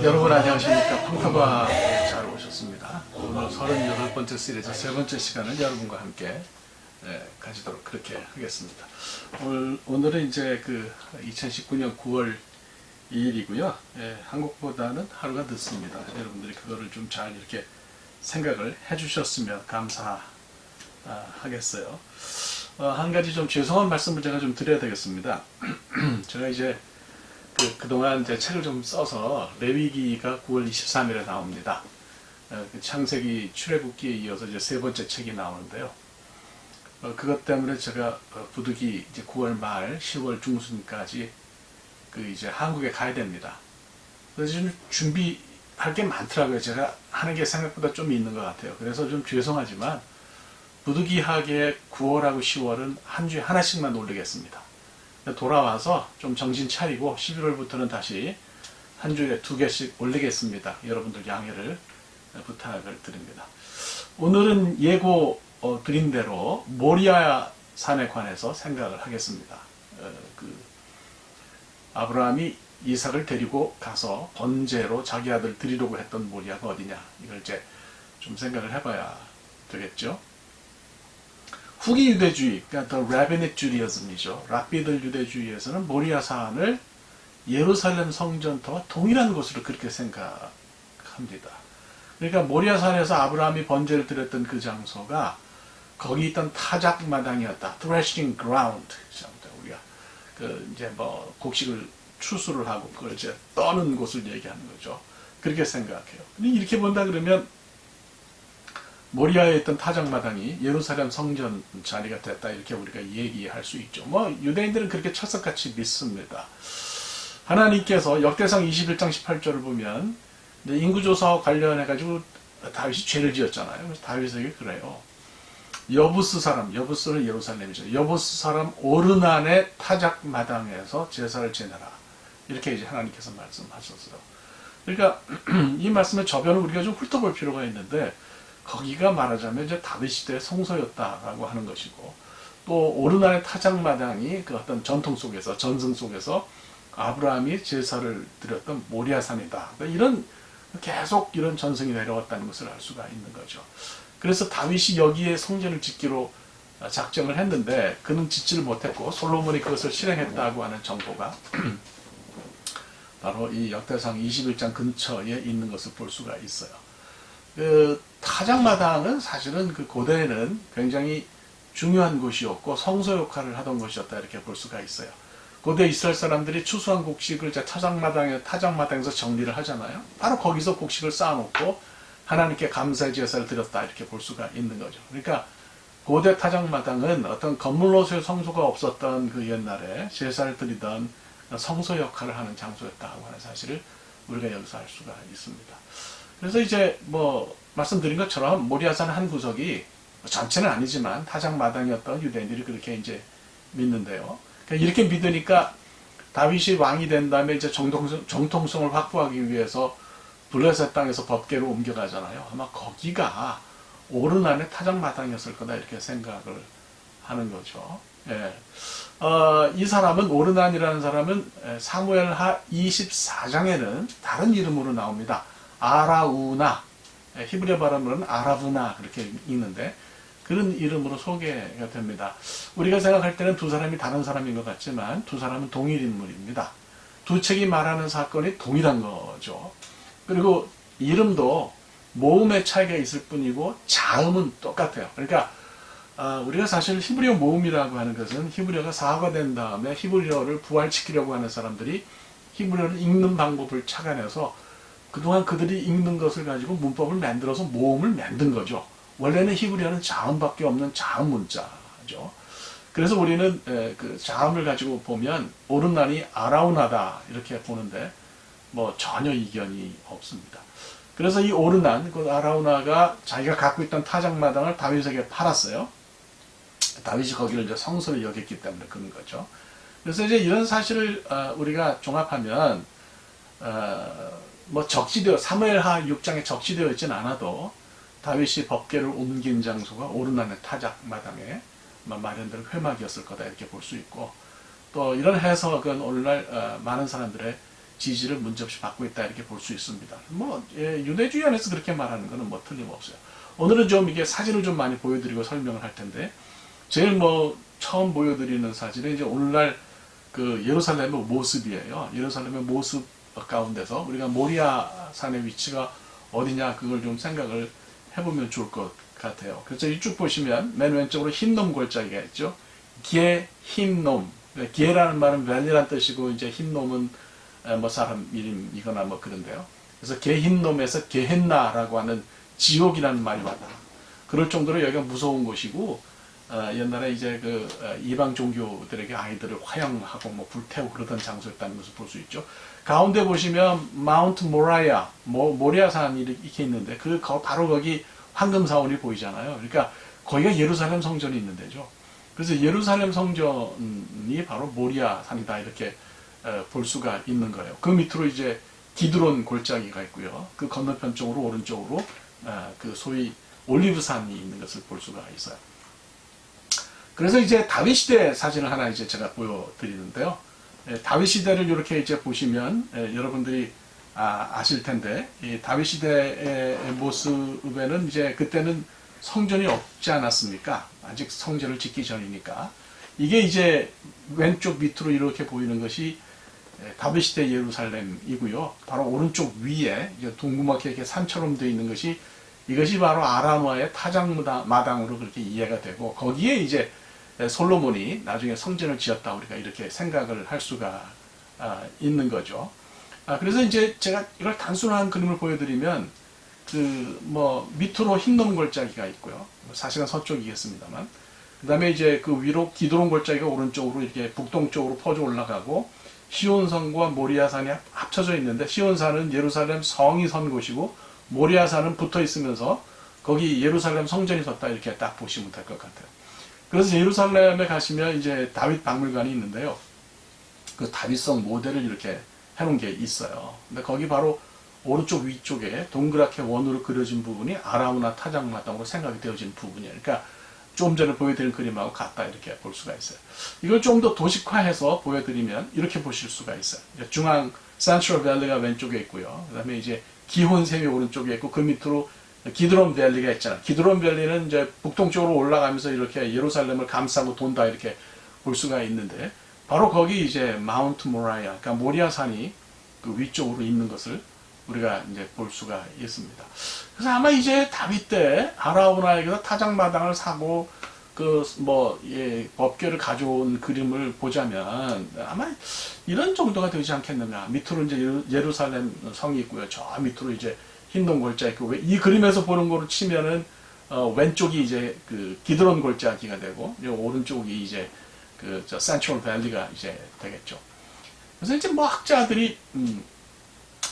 여러분 안녕하십니까. 펑터가 잘 오셨습니다. 오늘 38번째 시리즈 세 번째 시간을 여러분과 함께 가지도록 그렇게 하겠습니다. 오늘은 이제 2019년 9월 2일이고요. 한국보다는 하루가 늦습니다. 여러분들이 그거를 좀 잘 이렇게 생각을 해주셨으면 감사하겠어요. 한 가지 좀 죄송한 말씀을 제가 좀 드려야 되겠습니다. 제가 이제 그동안 이제 책을 좀 써서 레위기가 9월 23일에 나옵니다. 창세기 출애굽기에 이어서 이제 세 번째 책이 나오는데요. 그것 때문에 제가 부득이 이제 9월 말 10월 중순까지 이제 한국에 가야 됩니다. 그래서 좀 준비할 게 많더라고요. 제가 하는 게 생각보다 좀 있는 것 같아요. 그래서 좀 죄송하지만 부득이하게 9월하고 10월은 한 주에 하나씩만 올리겠습니다. 돌아와서 좀 정신 차리고 11월부터는 다시 한 주에 2개씩 올리겠습니다. 여러분들 양해를 부탁을 드립니다. 오늘은 예고 드린 대로 모리아 산에 관해서 생각을 하겠습니다. 아브라함이 이삭을 데리고 가서 번제로 자기 아들 드리려고 했던 모리아가 어디냐, 이걸 이제 좀 생각을 해봐야 되겠죠. 후기 유대주의, 그러니까 더 라비닉 주리어즘이죠. 랍비들 유대주의에서는 모리아 산을 예루살렘 성전터와 동일한 곳으로 그렇게 생각합니다. 그러니까 모리아 산에서 아브라함이 번제를 드렸던 그 장소가 거기 있던 타작 마당이었다. threshing ground. 우리가 이제 곡식을 추수를 하고 그걸 이제 떠는 곳을 얘기하는 거죠. 그렇게 생각해요. 근데 이렇게 본다 그러면 모리아에 있던 타작마당이 예루살렘 성전 자리가 됐다, 이렇게 우리가 얘기할 수 있죠. 유대인들은 그렇게 철석같이 믿습니다. 하나님께서 역대상 21장 18절을 보면 인구조사와 관련해가지고 다윗이 죄를 지었잖아요. 그래서 다윗에게 그래요. 여부스 사람, 여부스는 예루살렘이죠. 여부스 사람 오르난의 타작마당에서 제사를 지내라. 이렇게 이제 하나님께서 말씀하셨어요. 그러니까 이 말씀의 저변을 우리가 좀 훑어볼 필요가 있는데, 거기가 말하자면 이제 다윗 시대의 성소였다라고 하는 것이고, 또 오르난의 타작마당이 그 어떤 전통 속에서, 전승 속에서 아브라함이 제사를 드렸던 모리아산이다. 계속 이런 전승이 내려왔다는 것을 알 수가 있는 거죠. 그래서 다윗이 여기에 성전을 짓기로 작정을 했는데 그는 짓지를 못했고 솔로몬이 그것을 실행했다고 하는 정보가 바로 이 역대상 21장 근처에 있는 것을 볼 수가 있어요. 타작마당은 사실은 고대에는 굉장히 중요한 곳이었고 성소 역할을 하던 곳이었다, 이렇게 볼 수가 있어요. 고대 이스라엘 사람들이 추수한 곡식을 타작마당에서 정리를 하잖아요. 바로 거기서 곡식을 쌓아놓고 하나님께 감사의 제사를 드렸다, 이렇게 볼 수가 있는 거죠. 그러니까 고대 타작마당은 어떤 건물로서의 성소가 없었던 그 옛날에 제사를 드리던 성소 역할을 하는 장소였다고 하는 사실을 우리가 여기서 알 수가 있습니다. 그래서 이제 말씀드린 것처럼 모리아산 한 구석이 전체는 아니지만 타작마당이었던 유대인들이 그렇게 이제 믿는데요. 그러니까 이렇게 믿으니까 다윗이 왕이 된 다음에 이제 정통성을 확보하기 위해서 블레셋 땅에서 법궤로 옮겨가잖아요. 아마 거기가 오르난의 타작마당이었을 거다, 이렇게 생각을 하는 거죠. 예. 이 사람은, 오르난이라는 사람은 사무엘하 24장에는 다른 이름으로 나옵니다. 아라우나, 히브리어 발음으로는 아라브나 그렇게 읽는데 그런 이름으로 소개가 됩니다. 우리가 생각할 때는 두 사람이 다른 사람인 것 같지만 두 사람은 동일 인물입니다. 두 책이 말하는 사건이 동일한 거죠. 그리고 이름도 모음의 차이가 있을 뿐이고 자음은 똑같아요. 그러니까 우리가 사실 히브리어 모음이라고 하는 것은 히브리어가 사화된 다음에 히브리어를 부활시키려고 하는 사람들이 히브리어를 읽는 방법을 착안해서 그동안 그들이 읽는 것을 가지고 문법을 만들어서 모음을 만든 거죠. 원래는 히브리어는 자음밖에 없는 자음 문자죠. 그래서 우리는 그 자음을 가지고 보면 오르난이 아라우나다, 이렇게 보는데 전혀 이견이 없습니다. 그래서 이 오르난, 그 아라우나가 자기가 갖고 있던 타작마당을 다윗에게 팔았어요. 다윗이 거기를 이제 성소로 여겼기 때문에 그런 거죠. 그래서 이제 이런 사실을 우리가 종합하면 사무엘하 6장에 적시되어 있지는 않아도 다윗이 법궤를 옮긴 장소가 오르난의 타작마당에 마련된 회막이었을 거다, 이렇게 볼 수 있고, 또 이런 해석은 오늘날 많은 사람들의 지지를 문제없이 받고 있다 이렇게 볼 수 있습니다. 뭐 유대주의 안에서 그렇게 말하는 것은 뭐 틀림없어요. 오늘은 좀 이게 사진을 좀 많이 보여드리고 설명을 할 텐데 제일 뭐 처음 보여드리는 사진은 이제 오늘날 그 예루살렘의 모습이에요. 예루살렘의 모습 가운데서 우리가 모리아 산의 위치가 어디냐 그걸 좀 생각을 해보면 좋을 것 같아요. 그래서 이쪽 보시면 맨 왼쪽으로 흰놈 골짜기가 있죠. 게 흰놈. 게라는 말은 밸리란 뜻이고 이제 흰놈은 뭐 사람 이름이거나 뭐 그런데요. 그래서 게 흰놈에서 게헨나라고 하는 지옥이라는 말이 왔다. 그럴 정도로 여기가 무서운 곳이고 옛날에 이제 그 이방 종교들에게 아이들을 화형하고 뭐 불태우고 그러던 장소였다는 것을 볼 수 있죠. 가운데 보시면 마운트 모라야, 모리아산이 이렇게 있는데 바로 거기 황금사원이 보이잖아요. 그러니까 거기가 예루살렘 성전이 있는 데죠. 그래서 예루살렘 성전이 바로 모리아산이다 이렇게 볼 수가 있는 거예요. 그 밑으로 이제 기드론 골짜기가 있고요. 그 건너편 쪽으로 오른쪽으로 그 소위 올리브산이 있는 것을 볼 수가 있어요. 그래서 이제 다윗 시대 사진을 하나 이제 제가 보여드리는데요. 다윗 시대를 이렇게 이제 보시면 여러분들이 아실 텐데 이 다윗 시대의 모습에는 이제 그때는 성전이 없지 않았습니까? 아직 성전을 짓기 전이니까 이게 이제 왼쪽 밑으로 이렇게 보이는 것이 다윗 시대 예루살렘이고요. 바로 오른쪽 위에 이제 동그랗게 이렇게 산처럼 되어 있는 것이 이것이 바로 아라노아의 타작마당으로 그렇게 이해가 되고 거기에 이제 솔로몬이 나중에 성전을 지었다 우리가 이렇게 생각을 할 수가 있는 거죠. 그래서 이제 제가 이걸 단순한 그림을 보여드리면 그 뭐 밑으로 흰놈 골짜기가 있고요. 사실은 서쪽이겠습니다만 그 다음에 이제 그 위로 기드론 골짜기가 오른쪽으로 이렇게 북동쪽으로 퍼져 올라가고 시온산과 모리아산이 합쳐져 있는데 시온산은 예루살렘 성이 선 곳이고 모리아산은 붙어 있으면서 거기 예루살렘 성전이 섰다 이렇게 딱 보시면 될 것 같아요. 그래서 예루살렘에 가시면 이제 다윗 박물관이 있는데요. 그 다윗성 모델을 이렇게 해놓은 게 있어요. 근데 거기 바로 오른쪽 위쪽에 동그랗게 원으로 그려진 부분이 아라우나 타작마당으로 생각이 되어진 부분이에요. 그러니까 좀 전에 보여드린 그림하고 같다 이렇게 볼 수가 있어요. 이걸 좀 더 도식화해서 보여드리면 이렇게 보실 수가 있어요. 중앙 센트럴 밸리가 왼쪽에 있고요. 그 다음에 이제 기혼샘이 오른쪽에 있고 그 밑으로 기드론 밸리가 있잖아요. 기드론 밸리는 이제 북동쪽으로 올라가면서 이렇게 예루살렘을 감싸고 돈다 이렇게 볼 수가 있는데 바로 거기 이제 마운트 모라야, 그러니까 모리아산이 그 위쪽으로 있는 것을 우리가 이제 볼 수가 있습니다. 그래서 아마 이제 다윗 때 아라우나에게서 타작마당을 사고 법궤를 가져온 그림을 보자면 아마 이런 정도가 되지 않겠는가. 밑으로 이제 예루살렘 성이 있고요. 저 밑으로 이제 흰동 골짜 있고 이 그림에서 보는 거로 치면은 왼쪽이 이제 그 기드론 골짜기가 되고 오른쪽이 이제 저 센트럴 밸리가 이제 되겠죠. 그래서 이제 뭐 학자들이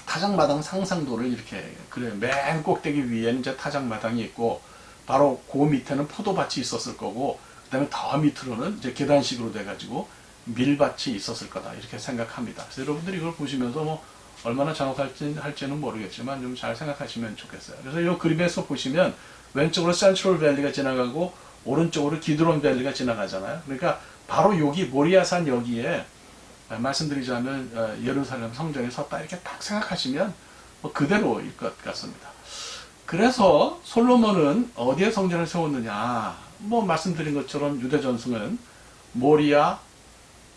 타작마당 상상도를 이렇게 그래요. 맨 꼭대기 위에는 이제 타작마당이 있고 바로 그 밑에는 포도밭이 있었을 거고 그다음에 더 밑으로는 이제 계단식으로 돼가지고 밀밭이 있었을 거다 이렇게 생각합니다. 그래서 여러분들이 이걸 보시면서 뭐 얼마나 정확할지는 모르겠지만 좀 잘 생각하시면 좋겠어요. 그래서 이 그림에서 보시면 왼쪽으로 센트럴 밸리가 지나가고 오른쪽으로 기드론 밸리가 지나가잖아요. 그러니까 바로 여기 모리아산 여기에 말씀드리자면 예루살렘 성전이 섰다 이렇게 딱 생각하시면 뭐 그대로일 것 같습니다. 그래서 솔로몬은 어디에 성전을 세웠느냐? 뭐 말씀드린 것처럼 유대 전승은 모리아,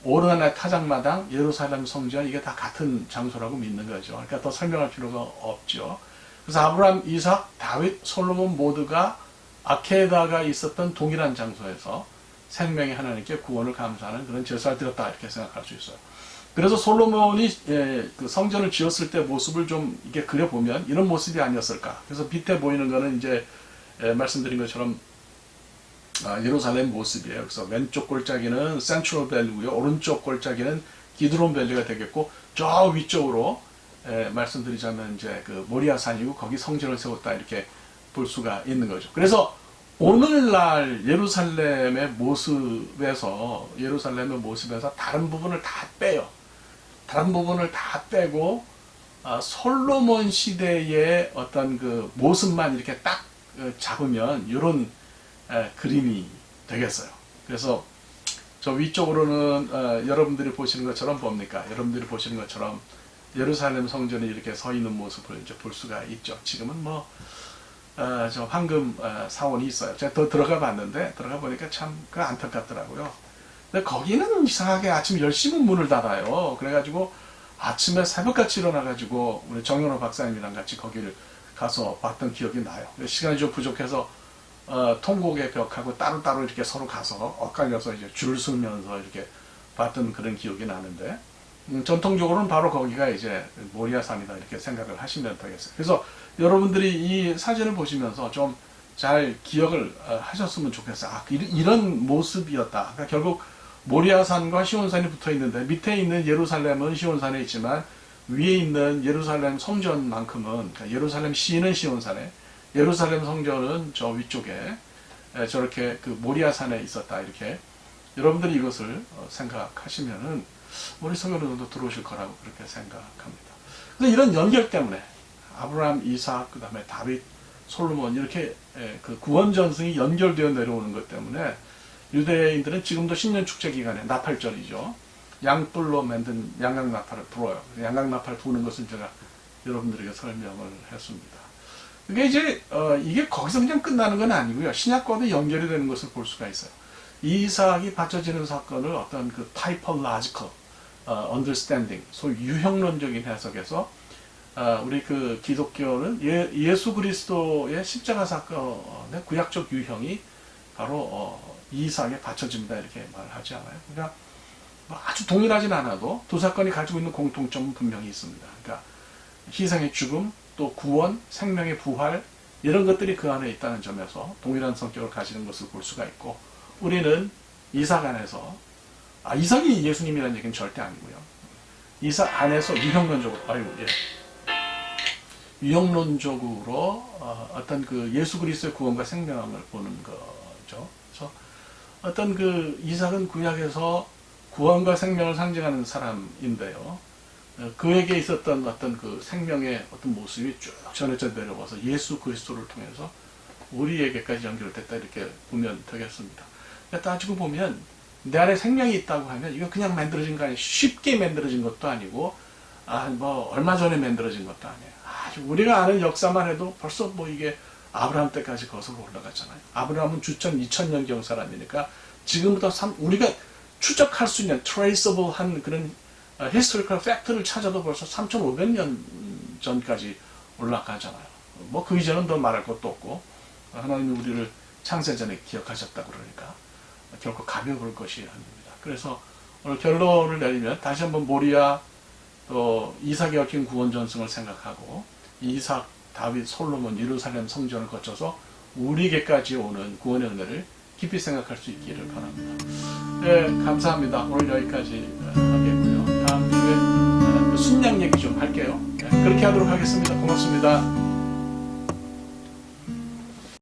오르나의 타작마당, 예루살렘 성전 이게 다 같은 장소라고 믿는 거죠. 그러니까 더 설명할 필요가 없죠. 그래서 아브라함, 이삭, 다윗, 솔로몬 모두가 아케다가 있었던 동일한 장소에서 생명의 하나님께 구원을 감사하는 그런 제사를 드렸다 이렇게 생각할 수 있어요. 그래서 솔로몬이 그 성전을 지었을 때 모습을 좀 이게 그려보면 이런 모습이 아니었을까. 그래서 밑에 보이는 거는 이제 말씀드린 것처럼 예루살렘 모습이에요. 그래서 왼쪽 골짜기는 센트럴 밸리고요. 오른쪽 골짜기는 기드론 밸리가 되겠고 저 위쪽으로 말씀드리자면 이제 그 모리아산이고 거기 성전을 세웠다 이렇게 볼 수가 있는 거죠. 그래서 오늘날 예루살렘의 모습에서 다른 부분을 다 빼요. 다른 부분을 다 빼고 솔로몬 시대의 어떤 그 모습만 이렇게 딱 잡으면 이런 그림이 되겠어요. 그래서 저 위쪽으로는 여러분들이 보시는 것처럼 뭡니까? 여러분들이 보시는 것처럼 예루살렘 성전이 이렇게 서 있는 모습을 이제 볼 수가 있죠. 지금은 뭐 저 황금 사원이 있어요. 제가 더 들어가 봤는데 들어가 보니까 참 그 안타깝더라고요. 근데 거기는 이상하게 아침 10시면 문을 닫아요. 그래가지고 아침에 새벽같이 일어나가지고 우리 정현호 박사님이랑 같이 거기를 가서 봤던 기억이 나요. 시간이 좀 부족해서 통곡의 벽하고 따로따로 이렇게 서로 가서 엇갈려서 이제 줄을 서면서 이렇게 봤던 그런 기억이 나는데 전통적으로는 바로 거기가 이제 모리아산이다 이렇게 생각을 하시면 되겠어요. 그래서 여러분들이 이 사진을 보시면서 좀 잘 기억을 하셨으면 좋겠어요. 아, 이런 모습이었다. 그러니까 결국 모리아산과 시온산이 붙어 있는데 밑에 있는 예루살렘은 시온산에 있지만 위에 있는 예루살렘 성전만큼은 그러니까 예루살렘 시는 시온산에 예루살렘 성전은 저 위쪽에 저렇게 그 모리아산에 있었다. 이렇게 여러분들이 이것을 생각하시면은 머릿속으로도 들어오실 거라고 그렇게 생각합니다. 그래서 이런 연결 때문에 아브라함, 이삭, 그 다음에 다윗, 솔로몬 이렇게 그 구원 전승이 연결되어 내려오는 것 때문에 유대인들은 지금도 신년 축제 기간에 나팔절이죠. 양뿔로 만든 양각 나팔을 불어요. 양각 나팔 부는 것을 제가 여러분들에게 설명을 했습니다. 그게 이제 이게 거기서 그냥 끝나는 건 아니고요. 신약과도 연결이 되는 것을 볼 수가 있어요. 이삭이 바쳐지는 사건을 어떤 그 typological understanding, 소위 유형론적인 해석에서 우리 그 기독교는 예수 그리스도의 십자가 사건의 구약적 유형이 바로 이삭에 바쳐집니다 이렇게 말하지 않아요. 그러니까 뭐 아주 동일하진 않아도 두 사건이 가지고 있는 공통점은 분명히 있습니다. 그러니까 희생의 죽음, 또 구원, 생명의 부활 이런 것들이 그 안에 있다는 점에서 동일한 성격을 가지는 것을 볼 수가 있고 우리는 이삭 안에서 이삭이 예수님이라는 얘기는 절대 아니고요. 이삭 안에서 유형론적으로 유형론적으로 어떤 그 예수 그리스도의 구원과 생명을 보는 거죠. 그래서 어떤 그 이삭은 구약에서 구원과 생명을 상징하는 사람인데요. 그에게 있었던 어떤 그 생명의 어떤 모습이 쭉 전해져 내려와서 예수 그리스도를 통해서 우리에게까지 연결됐다 이렇게 보면 되겠습니다. 따지고 보면 내 안에 생명이 있다고 하면 이거 그냥 만들어진 거 아니에요. 쉽게 만들어진 것도 아니고 뭐 얼마 전에 만들어진 것도 아니에요. 우리가 아는 역사만 해도 벌써 뭐 이게 아브라함 때까지 거슬러 올라갔잖아요. 아브라함은 주천 2000년경 사람이니까 지금부터 우리가 추적할 수 있는 traceable 한 그런 historical fact를 찾아도 벌써 3500년 전까지 올라가잖아요. 뭐 그 이전은 더 말할 것도 없고 하나님이 우리를 창세전에 기억하셨다 그러니까 결코 가벼울 것이 아닙니다. 그래서 오늘 결론을 내리면 다시 한번 모리아 또 이삭이 얽힌 구원 전승을 생각하고 이삭, 다윗, 솔로몬, 예루살렘 성전을 거쳐서 우리에게까지 오는 구원의 은혜를 깊이 생각할 수 있기를 바랍니다. 네, 감사합니다. 오늘 여기까지 하겠고요. 다음 주에 순양 얘기 좀 할게요. 네, 그렇게 하도록 하겠습니다. 고맙습니다.